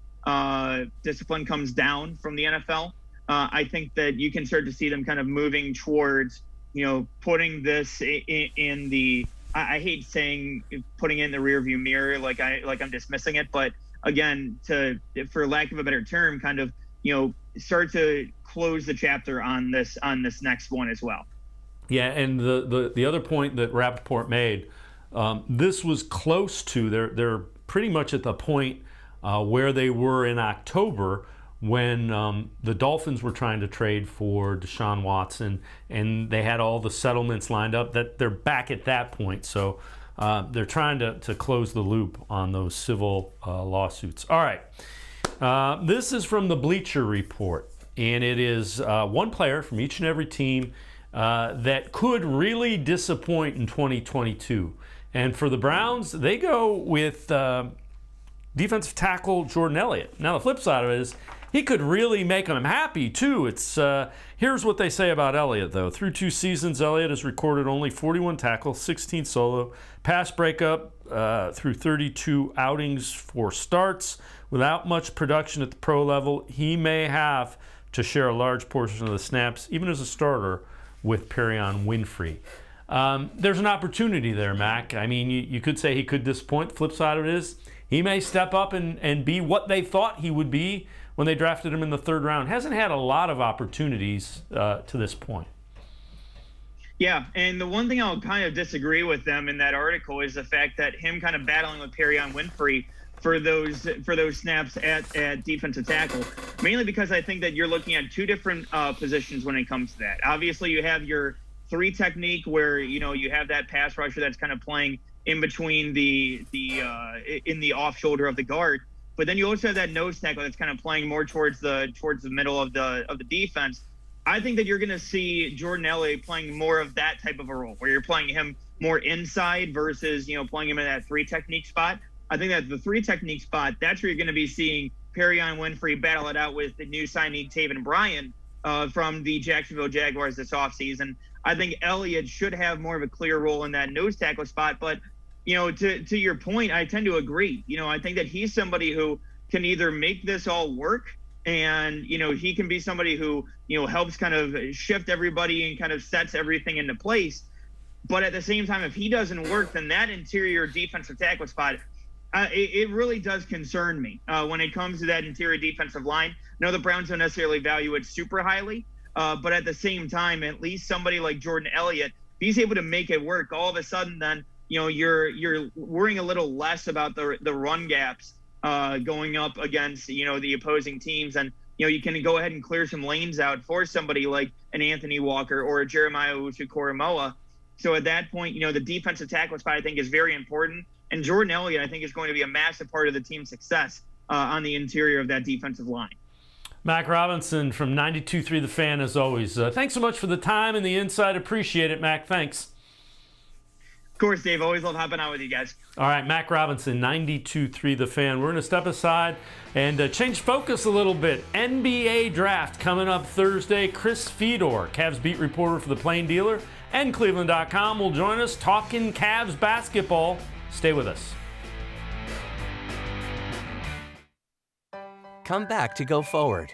discipline comes down from the NFL, I think that you can start to see them kind of moving towards, putting this in the, I hate saying putting it in the rearview mirror, like I'm dismissing it, but again, for lack of a better term, kind of, start to close the chapter on this next one as well. Yeah, and the other point that Rappaport made, this was close to, they're pretty much at the point where they were in October when the Dolphins were trying to trade for Deshaun Watson, and they had all the settlements lined up, that they're back at that point. So they're trying to close the loop on those civil lawsuits. All right. This is from the Bleacher Report, and it is one player from each and every team that could really disappoint in 2022. And for the Browns, they go with defensive tackle Jordan Elliott. Now, the flip side of it is he could really make them happy, too. It's here's what they say about Elliott, though. Through 2 seasons, Elliott has recorded only 41 tackles, 16 solo, pass breakup through 32 outings, 4 starts. Without much production at the pro level, he may have to share a large portion of the snaps, even as a starter, with Perrion Winfrey. There's an opportunity there, Mac. I mean, you could say he could disappoint. The flip side of it is he may step up and be what they thought he would be when they drafted him in the 3rd round. Hasn't had a lot of opportunities to this point. Yeah, and the one thing I'll kind of disagree with them in that article is the fact that him kind of battling with Perrion Winfrey for those snaps at defensive tackle, mainly because I think that you're looking at 2 different positions when it comes to that. Obviously, you have your 3 technique where you have that pass rusher that's kind of playing in between in the off shoulder of the guard, but then you also have that nose tackle that's kind of playing more towards the middle of the defense. I think that you're going to see Jordan Elliott playing more of that type of a role, where you're playing him more inside versus playing him in that 3 technique spot. I think that the 3 technique spot, that's where you're going to be seeing Perrion Winfrey battle it out with the new signee Taven Bryan from the Jacksonville Jaguars this offseason. I think Elliott should have more of a clear role in that nose tackle spot. But, to your point, I tend to agree. I think that he's somebody who can either make this all work and, he can be somebody who, helps kind of shift everybody and kind of sets everything into place. But at the same time, if he doesn't work, then that interior defensive tackle spot it really does concern me when it comes to that interior defensive line. No, the Browns don't necessarily value it super highly, but at the same time, at least somebody like Jordan Elliott, if he's able to make it work, all of a sudden then, you're worrying a little less about the run gaps going up against, the opposing teams. And, you can go ahead and clear some lanes out for somebody like an Anthony Walker or a Jeremiah Owusu-Koramoah. So at that point, the defensive tackle spot, I think, is very important. And Jordan Elliott, I think, is going to be a massive part of the team's success on the interior of that defensive line. Mac Robinson from 92.3 The Fan, as always. Thanks so much for the time and the insight. Appreciate it, Mac. Thanks. Of course, Dave. Always love hopping on with you guys. All right, Mac Robinson, 92.3 The Fan. We're going to step aside and change focus a little bit. NBA draft coming up Thursday. Chris Fedor, Cavs beat reporter for the Plain Dealer and cleveland.com, will join us talking Cavs basketball. Stay with us. Come back to Go Forward.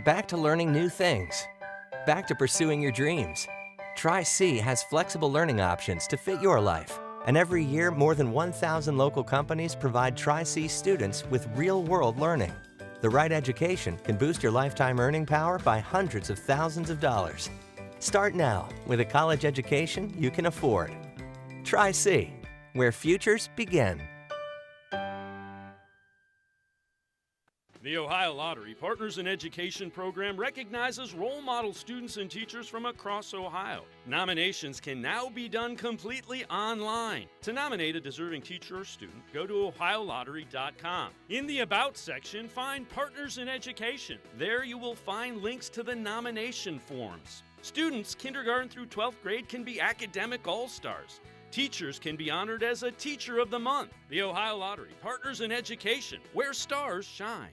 Back to learning new things. Back to pursuing your dreams. Tri-C has flexible learning options to fit your life. And every year, more than 1,000 local companies provide Tri-C students with real-world learning. The right education can boost your lifetime earning power by hundreds of thousands of dollars. Start now with a college education you can afford. Tri-C, where futures begin. The Ohio Lottery Partners in Education program recognizes role model students and teachers from across Ohio. Nominations can now be done completely online. To nominate a deserving teacher or student, go to ohiolottery.com. In the About section, find Partners in Education. There you will find links to the nomination forms. Students, kindergarten through 12th grade, can be academic all-stars. Teachers can be honored as a Teacher of the Month. The Ohio Lottery Partners in Education, where stars shine.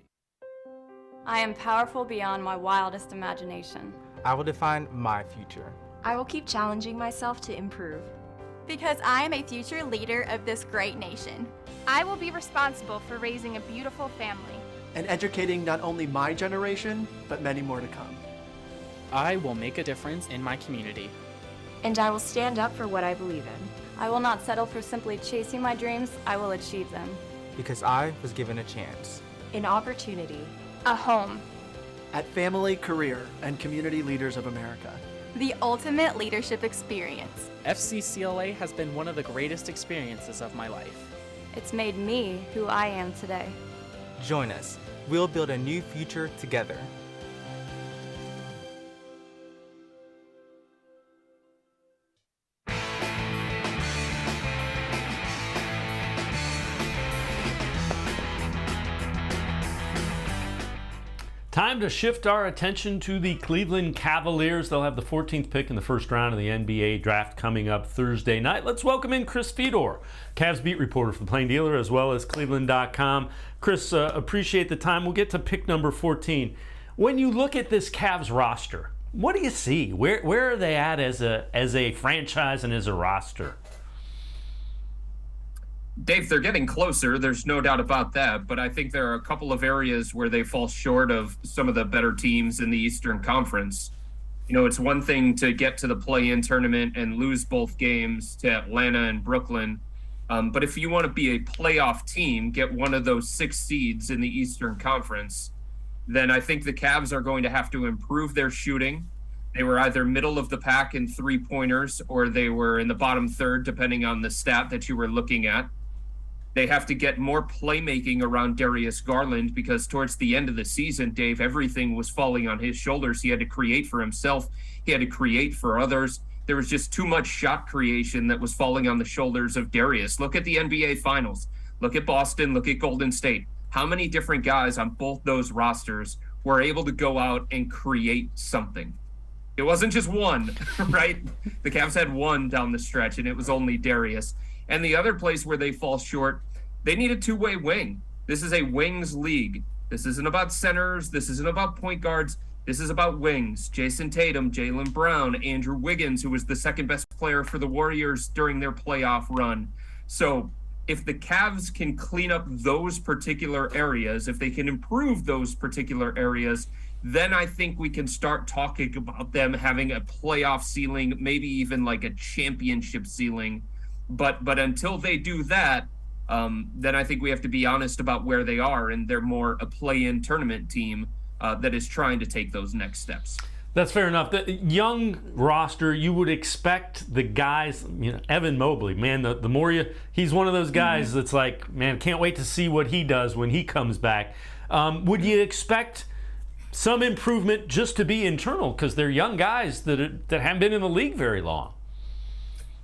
I am powerful beyond my wildest imagination. I will define my future. I will keep challenging myself to improve. Because I am a future leader of this great nation. I will be responsible for raising a beautiful family. And educating not only my generation, but many more to come. I will make a difference in my community. And I will stand up for what I believe in. I will not settle for simply chasing my dreams. I will achieve them. Because I was given a chance. An opportunity. A home. At Family, Career, and Community Leaders of America. The ultimate leadership experience. FCCLA has been one of the greatest experiences of my life. It's made me who I am today. Join us. We'll build a new future together. Time to shift our attention to the Cleveland Cavaliers. They'll have the 14th pick in the first round of the NBA draft coming up Thursday night. Let's welcome in Chris Fedor, Cavs beat reporter for the Plain Dealer, as well as cleveland.com. Chris, appreciate the time. We'll get to pick number 14. When you look at this Cavs roster, what do you see? Where are they at as a franchise and as a roster? Dave, they're getting closer. There's no doubt about that. But I think there are a couple of areas where they fall short of some of the better teams in the Eastern Conference. You know, it's one thing to get to the play-in tournament and lose both games to Atlanta and Brooklyn. But if you want to be a playoff team, get one of those 6 seeds in the Eastern Conference, then I think the Cavs are going to have to improve their shooting. They were either middle of the pack in 3-pointers or they were in the bottom third, depending on the stat that you were looking at. They have to get more playmaking around Darius Garland because towards the end of the season, Dave, everything was falling on his shoulders. He had to create for himself. He had to create for others. There was just too much shot creation that was falling on the shoulders of Darius. Look at the NBA Finals. Look at Boston. Look at Golden State. How many different guys on both those rosters were able to go out and create something? It wasn't just one, right? The Cavs had one down the stretch, and it was only Darius. And the other place where they fall short, they need a two-way wing. This is a wings league. This isn't about centers. This isn't about point guards. This is about wings. Jason Tatum, Jaylen Brown, Andrew Wiggins, who was the second best player for the Warriors during their playoff run. So if the Cavs can clean up those particular areas, if they can improve those particular areas, then I think we can start talking about them having a playoff ceiling, maybe even like a championship ceiling. But until they do that, then I think we have to be honest about where they are, and they're more a play-in tournament team that is trying to take those next steps. That's fair enough. The young roster, you would expect the guys, Evan Mobley, man, the more he's one of those guys that's like, man, can't wait to see what he does when he comes back. Would you expect some improvement just to be internal because they're young guys that haven't been in the league very long?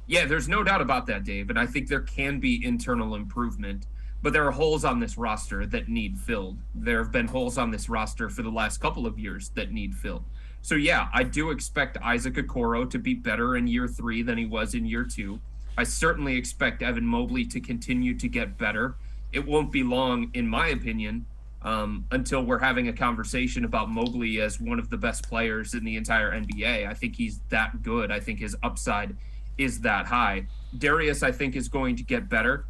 Yeah, there's no doubt about that, Dave, and I think there can be internal improvement. But there are holes on this roster that need filled. There have been holes on this roster for the last couple of years that need filled. So yeah, I do expect Isaac Okoro to be better in year 3 than he was in year 2. I certainly expect Evan Mobley to continue to get better. It won't be long, in my opinion, until we're having a conversation about Mobley as one of the best players in the entire NBA. I think he's that good. I think his upside is that high. Darius, I think, is going to get better.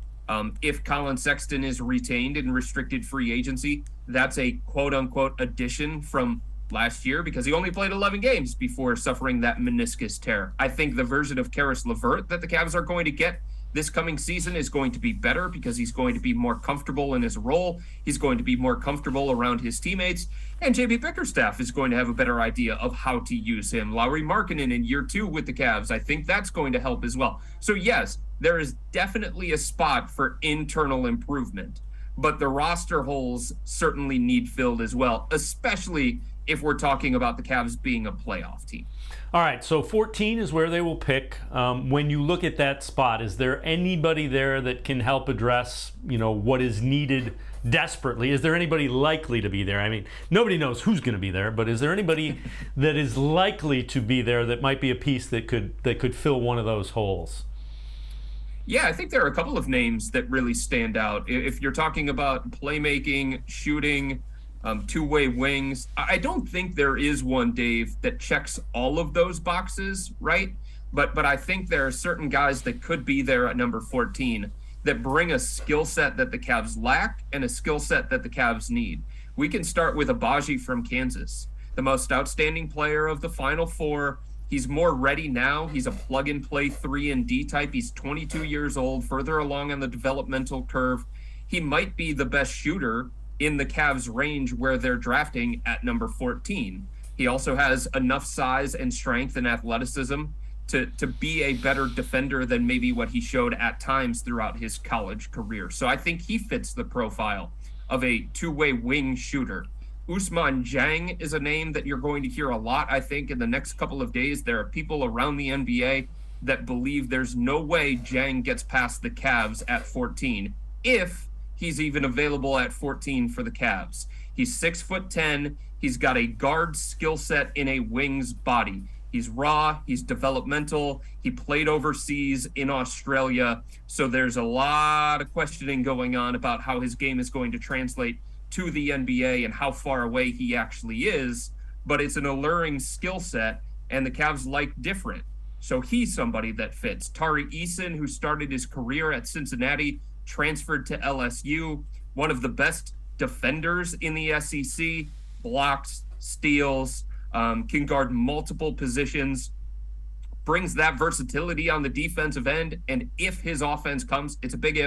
If Collin Sexton is retained in restricted free agency, that's a quote-unquote addition from last year because he only played 11 games before suffering that meniscus tear. I think the version of Karis LeVert that the Cavs are going to get this coming season is going to be better because he's going to be more comfortable in his role. He's going to be more comfortable around his teammates. And JB Bickerstaff is going to have a better idea of how to use him. Lauri Markkanen in year 2 with the Cavs, I think that's going to help as well. So yes, there is definitely a spot for internal improvement, but the roster holes certainly need filled as well, especially if we're talking about the Cavs being a playoff team. All right, so 14 is where they will pick. When you look at that spot, is there anybody there that can help address, what is needed desperately? Is there anybody likely to be there? I mean, nobody knows who's going to be there, but is there anybody that is likely to be there that might be a piece that could fill one of those holes? Yeah, I think there are a couple of names that really stand out. If you're talking about playmaking, shooting, two-way wings, I don't think there is one, Dave, that checks all of those boxes, right? But I think there are certain guys that could be there at number 14 that bring a skill set that the Cavs lack and a skill set that the Cavs need. We can start with Agbaji from Kansas, the most outstanding player of the Final Four. He's more ready now. He's a plug-and-play 3-and-D type. He's 22 years old, further along on the developmental curve. He might be the best shooter in the Cavs range where they're drafting at number 14. He also has enough size and strength and athleticism to be a better defender than maybe what he showed at times throughout his college career. So I think he fits the profile of a two-way wing shooter. Ousmane Dieng is a name that you're going to hear a lot, I think, in the next couple of days. There are people around the NBA that believe there's no way Dieng gets past the Cavs at 14, if he's even available at 14 for the Cavs. He's 6'10". He's got a guard skill set in a wing's body. He's raw. He's developmental. He played overseas in Australia. So there's a lot of questioning going on about how his game is going to translate to the NBA and how far away he actually is. But it's an alluring skill set, and the Cavs like different. So he's somebody that fits. Tari Eason, who started his career at Cincinnati, transferred to LSU, one of the best defenders in the SEC, blocks, steals, can guard multiple positions, brings that versatility on the defensive end. And if his offense comes, it's a big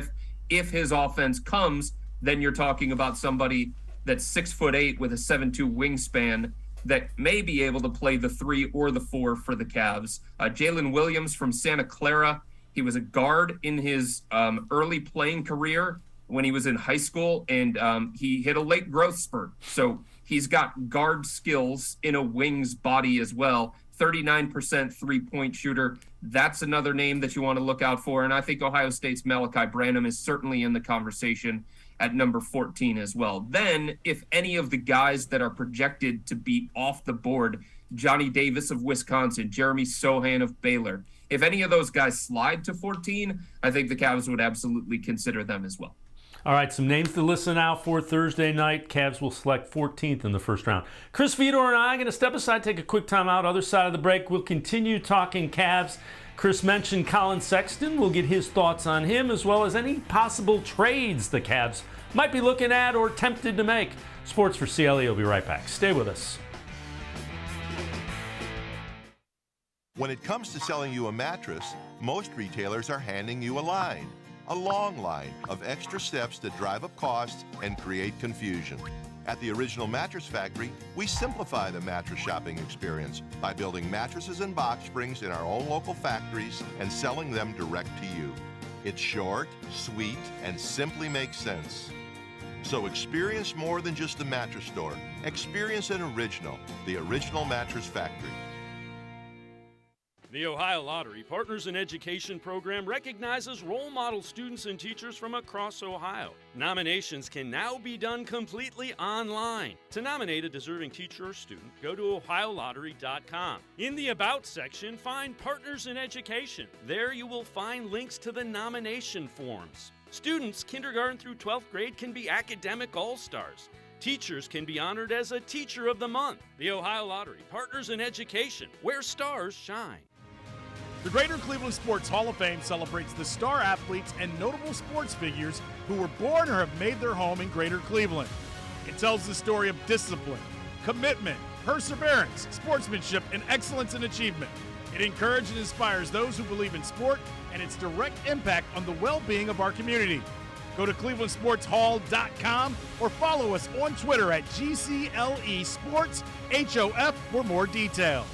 if his offense comes, then you're talking about somebody that's 6'8" with a 7'2" wingspan that may be able to play the 3 or the 4 for the Cavs. Jalen Williams from Santa Clara. He was a guard in his early playing career when he was in high school, and he hit a late growth spurt. So he's got guard skills in a wing's body as well. 39% three-point shooter. That's another name that you want to look out for. And I think Ohio State's Malachi Branham is certainly in the conversation at number 14 as well. Then, if any of the guys that are projected to be off the board, Johnny Davis of Wisconsin, Jeremy Sohan of Baylor, if any of those guys slide to 14, I think the Cavs would absolutely consider them as well. All right, some names to listen out for Thursday night. Cavs will select 14th in the first round. Chris Fedor and I are going to step aside, take a quick time out. Other side of the break, we'll continue talking Cavs. Chris mentioned Collin Sexton. We'll get his thoughts on him, as well as any possible trades the Cavs might be looking at or tempted to make. Sports for CLE will be right back. Stay with us. When it comes to selling you a mattress, most retailers are handing you a line a long line of extra steps that drive up costs and create confusion. At the Original Mattress Factory, we simplify the mattress shopping experience by building mattresses and box springs in our own local factories and selling them direct to you. It's short, sweet, and simply makes sense. So experience more than just a mattress store. Experience an original, the Original Mattress Factory. The Ohio Lottery Partners in Education program recognizes role model students and teachers from across Ohio. Nominations can now be done completely online. To nominate a deserving teacher or student, go to OhioLottery.com. In the About section, find Partners in Education. There you will find links to the nomination forms. Students, kindergarten through 12th grade, can be academic all-stars. Teachers can be honored as a Teacher of the Month. The Ohio Lottery Partners in Education, where stars shine. The Greater Cleveland Sports Hall of Fame celebrates the star athletes and notable sports figures who were born or have made their home in Greater Cleveland. It tells the story of discipline, commitment, perseverance, sportsmanship, and excellence in achievement. It encourages and inspires those who believe in sport and its direct impact on the well-being of our community. Go to clevelandsportshall.com or follow us on Twitter at GCLE Sports HOF for more details.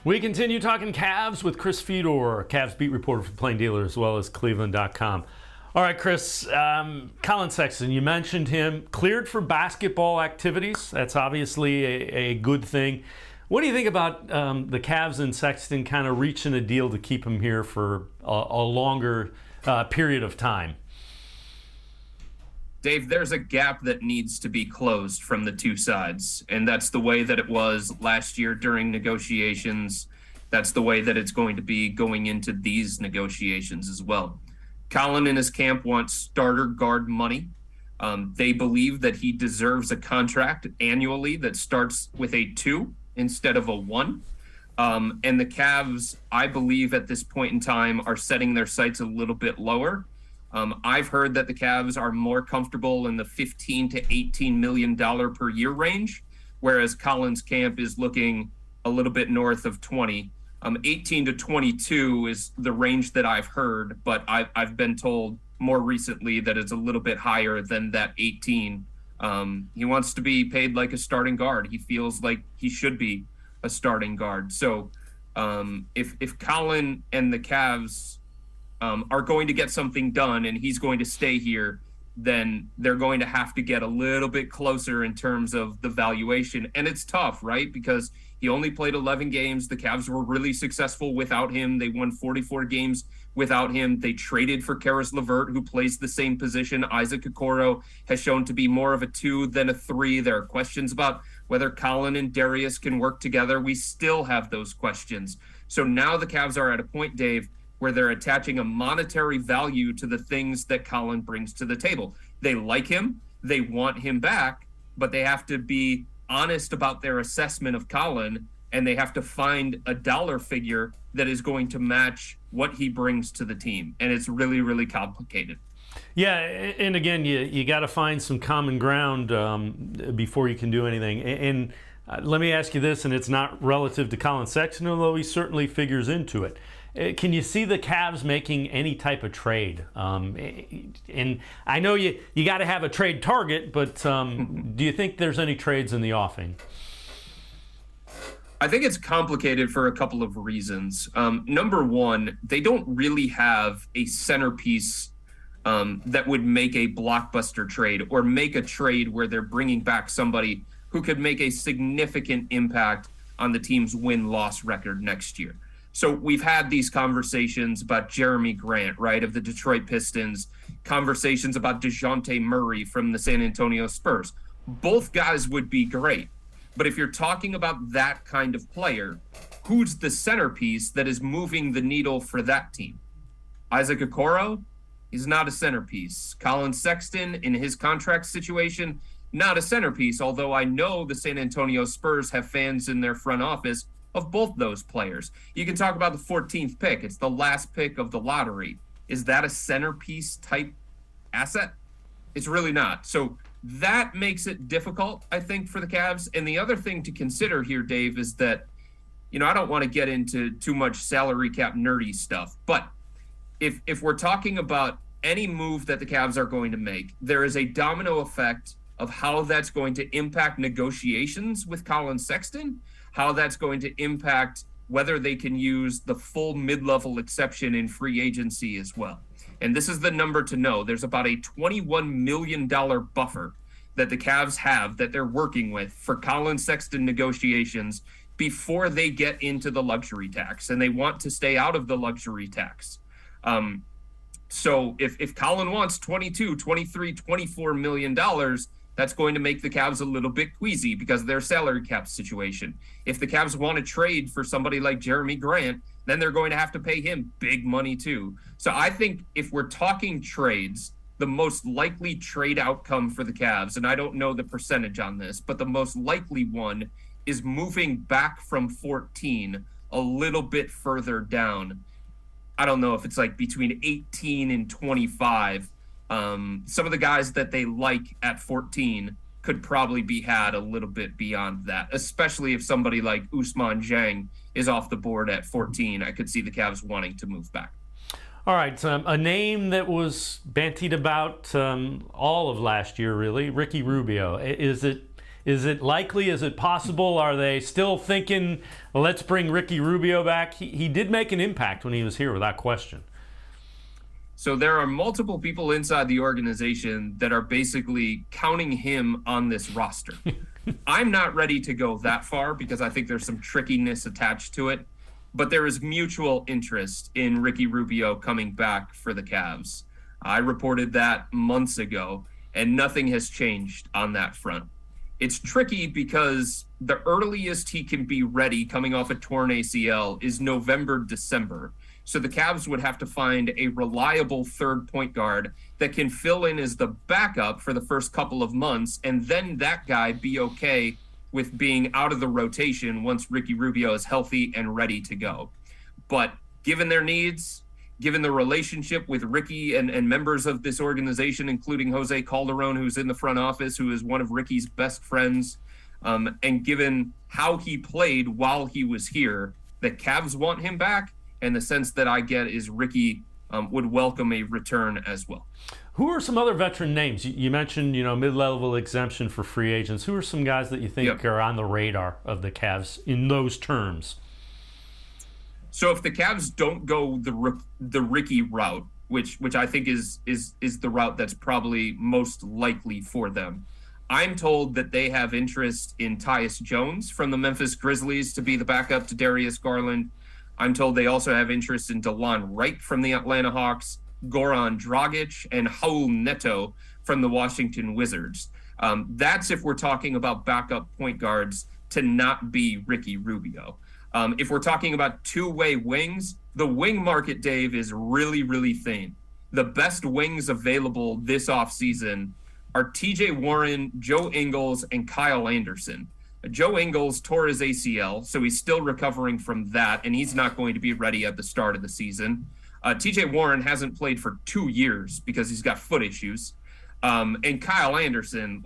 We continue talking Cavs with Chris Fedor, Cavs beat reporter for the Plain Dealer, as well as cleveland.com. All right, Chris, Collin Sexton, you mentioned him, cleared for basketball activities. That's obviously a good thing. What do you think about the Cavs and Sexton kind of reaching a deal to keep him here for a longer period of time? Dave, there's a gap that needs to be closed from the two sides, and that's the way that it was last year during negotiations. That's the way that it's going to be going into these negotiations as well. Collin and his camp want starter guard money. They believe that he deserves a contract annually that starts with a 2 instead of a 1. And the Cavs, I believe at this point in time, are setting their sights a little bit lower. I've heard that the Cavs are more comfortable in the $15 to $18 million per year range, whereas Collin's camp is looking a little bit north of 20. 18 to 22 is the range that I've heard, but I've been told more recently that it's a little bit higher than that 18. He wants to be paid like a starting guard. He feels like he should be a starting guard. So if Collin and the Cavs are going to get something done and he's going to stay here, then they're going to have to get a little bit closer in terms of the valuation. And it's tough, right? Because he only played 11 games. The Cavs were really successful without him. They won 44 games without him. They traded for Karis LeVert, who plays the same position. Isaac Okoro has shown to be more of a 2 than a 3. There are questions about whether Collin and Darius can work together. We still have those questions. So now the Cavs are at a point, Dave, where they're attaching a monetary value to the things that Collin brings to the table. They like him, they want him back, but they have to be honest about their assessment of Collin, and they have to find a dollar figure that is going to match what he brings to the team. And it's really, really complicated. Yeah, and again, you got to find some common ground before you can do anything. And let me ask you this, and it's not relative to Collin Sexton, although he certainly figures into it. Can you see the Cavs making any type of trade? And I know you got to have a trade target, but do you think there's any trades in the offing? I think it's complicated for a couple of reasons. Number one, they don't really have a centerpiece that would make a blockbuster trade or make a trade where they're bringing back somebody who could make a significant impact on the team's win-loss record next year. So we've had these conversations about Jeremy Grant, right, of the Detroit Pistons, conversations about DeJounte Murray from the San Antonio Spurs. Both guys would be great. But if you're talking about that kind of player, who's the centerpiece that is moving the needle for that team? Isaac Okoro? He's not a centerpiece. Collin Sexton, in his contract situation, not a centerpiece, although I know the San Antonio Spurs have fans in their front office of both those players. You can talk about the 14th pick. It's the last pick of the lottery. Is that a centerpiece type asset? It's really not. So that makes it difficult, I think, for the Cavs. And the other thing to consider here, Dave, is that, I don't want to get into too much salary cap nerdy stuff, but if we're talking about any move that the Cavs are going to make, there is a domino effect of how that's going to impact negotiations with Collin Sexton, how that's going to impact whether they can use the full mid-level exception in free agency as well. And this is the number to know. There's about a $21 million buffer that the Cavs have that they're working with for Collin Sexton negotiations before they get into the luxury tax, and they want to stay out of the luxury tax. So if Collin wants $22, $23, $24 million, that's going to make the Cavs a little bit queasy because of their salary cap situation. If the Cavs want to trade for somebody like Jeremy Grant, then they're going to have to pay him big money too. So I think if we're talking trades, the most likely trade outcome for the Cavs, and I don't know the percentage on this, but the most likely one is moving back from 14 a little bit further down. I don't know if it's like between 18 and 25. Some of the guys that they like at 14 could probably be had a little bit beyond that, especially if somebody like Ousmane Dieng is off the board at 14. I could see the Cavs wanting to move back. All right, a name that was bantied about all of last year, really, Ricky Rubio. Is it likely? Is it possible? Are they still thinking, well, let's bring Ricky Rubio back? He did make an impact when he was here, without question. So there are multiple people inside the organization that are basically counting him on this roster. I'm not ready to go that far because I think there's some trickiness attached to it, but there is mutual interest in Ricky Rubio coming back for the Cavs. I reported that months ago, and nothing has changed on that front. It's tricky because the earliest he can be ready coming off a torn ACL is November, December. So the Cavs would have to find a reliable third point guard that can fill in as the backup for the first couple of months, and then that guy be okay with being out of the rotation once Ricky Rubio is healthy and ready to go. But given their needs, given the relationship with Ricky and members of this organization, including Jose Calderon, who's in the front office, who is one of Ricky's best friends, and given how he played while he was here, the Cavs want him back. And the sense that I get is Ricky would welcome a return as well. Who are some other veteran names? You mentioned, mid-level exemption for free agents. Who are some guys that you think are on the radar of the Cavs in those terms? So if the Cavs don't go the Ricky route, which I think is the route that's probably most likely for them, I'm told that they have interest in Tyus Jones from the Memphis Grizzlies to be the backup to Darius Garland. I'm told they also have interest in DeLon Wright from the Atlanta Hawks, Goran Dragic, and Raul Neto from the Washington Wizards. That's if we're talking about backup point guards to not be Ricky Rubio. If we're talking about two-way wings, the wing market, Dave, is really, really thin. The best wings available this offseason are TJ Warren, Joe Ingles, and Kyle Anderson. Joe Ingles tore his ACL, so he's still recovering from that, and he's not going to be ready at the start of the season. TJ Warren hasn't played for 2 years because he's got foot issues. And Kyle Anderson,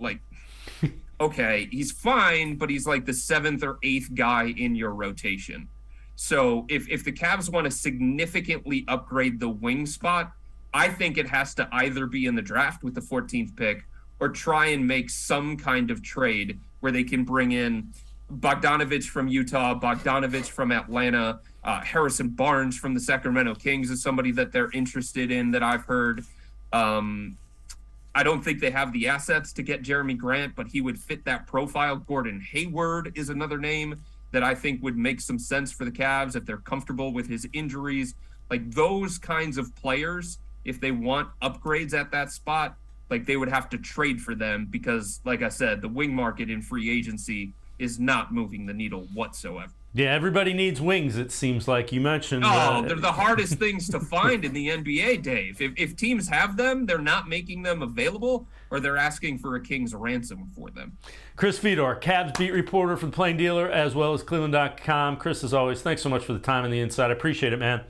okay, he's fine, but he's like the 7th or 8th guy in your rotation. So if the Cavs want to significantly upgrade the wing spot, I think it has to either be in the draft with the 14th pick or try and make some kind of trade where they can bring in Bogdanovich from Utah, Bogdanovich from Atlanta, Harrison Barnes from the Sacramento Kings is somebody that they're interested in that I've heard. I don't think they have the assets to get Jeremy Grant, but he would fit that profile. Gordon Hayward is another name that I think would make some sense for the Cavs if they're comfortable with his injuries. Like those kinds of players, if they want upgrades at that spot, they would have to trade for them because, like I said, the wing market in free agency is not moving the needle whatsoever. Yeah, everybody needs wings, it seems like. You mentioned... they're the hardest things to find in the NBA, Dave. If teams have them, they're not making them available, or they're asking for a king's ransom for them. Chris Fedor, Cavs beat reporter for the Plain Dealer, as well as cleveland.com. Chris, as always, thanks so much for the time and the insight. I appreciate it, man.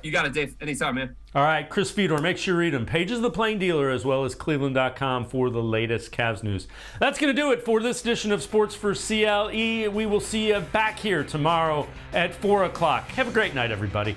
You got it, Dave. Anytime, man. All right, Chris Fedor, make sure you read them. Pages of the Plain Dealer as well as cleveland.com for the latest Cavs news. That's going to do it for this edition of Sports for CLE. We will see you back here tomorrow at 4 o'clock. Have a great night, everybody.